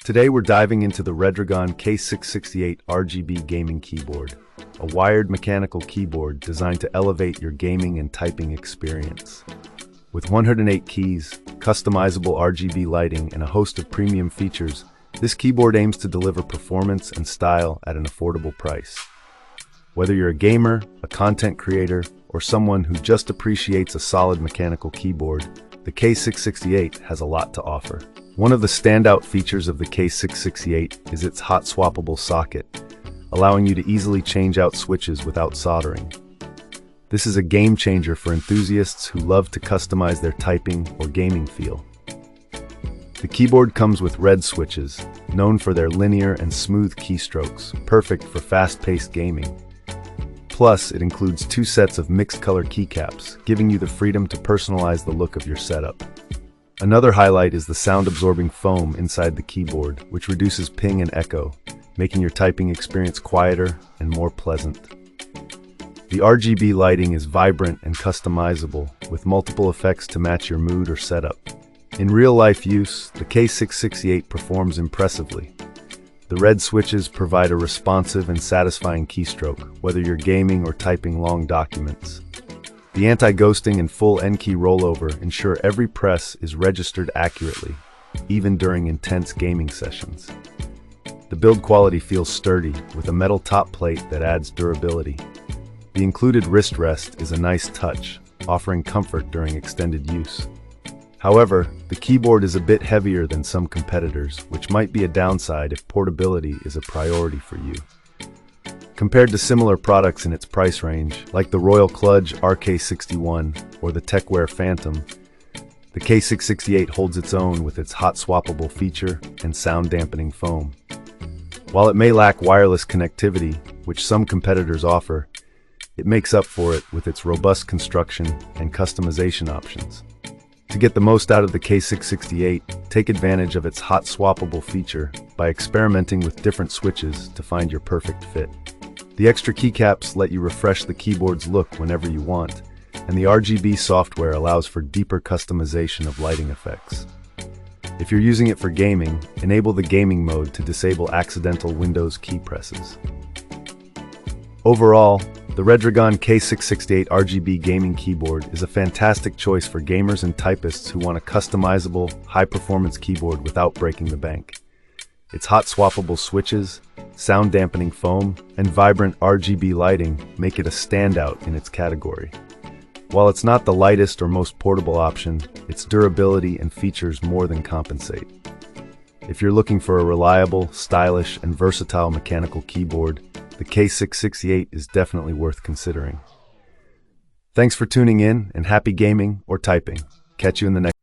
Today we're diving into the Redragon K668 RGB gaming keyboard, a wired mechanical keyboard designed to elevate your gaming and typing experience. With 108 keys, customizable RGB lighting, and a host of premium features, this keyboard aims to deliver performance and style at an affordable price. Whether you're a gamer, a content creator, or someone who just appreciates a solid mechanical keyboard, the K668 has a lot to offer. One of the standout features of the K668 is its hot-swappable socket, allowing you to easily change out switches without soldering. This is a game changer for enthusiasts who love to customize their typing or gaming feel. The keyboard comes with red switches, known for their linear and smooth keystrokes, perfect for fast-paced gaming. Plus, it includes 2 sets of mixed-color keycaps, giving you the freedom to personalize the look of your setup. Another highlight is the sound-absorbing foam inside the keyboard, which reduces ping and echo, making your typing experience quieter and more pleasant. The RGB lighting is vibrant and customizable, with multiple effects to match your mood or setup. In real-life use, the K668 performs impressively. The red switches provide a responsive and satisfying keystroke, whether you're gaming or typing long documents. The anti-ghosting and full N-key rollover ensure every press is registered accurately, even during intense gaming sessions. The build quality feels sturdy, with a metal top plate that adds durability. The included wrist rest is a nice touch, offering comfort during extended use. However, the keyboard is a bit heavier than some competitors, which might be a downside if portability is a priority for you. Compared to similar products in its price range, like the Royal Kludge RK61 or the TechWear Phantom, the K668 holds its own with its hot-swappable feature and sound-dampening foam. While it may lack wireless connectivity, which some competitors offer, it makes up for it with its robust construction and customization options. To get the most out of the K668, take advantage of its hot-swappable feature by experimenting with different switches to find your perfect fit. The extra keycaps let you refresh the keyboard's look whenever you want, and the RGB software allows for deeper customization of lighting effects. If you're using it for gaming, enable the gaming mode to disable accidental Windows key presses. Overall, the Redragon K668 RGB gaming keyboard is a fantastic choice for gamers and typists who want a customizable, high-performance keyboard without breaking the bank. Its hot-swappable switches, sound-dampening foam, and vibrant RGB lighting make it a standout in its category. While it's not the lightest or most portable option, its durability and features more than compensate. If you're looking for a reliable, stylish, and versatile mechanical keyboard, the K668 is definitely worth considering. Thanks for tuning in, and happy gaming or typing. Catch you in the next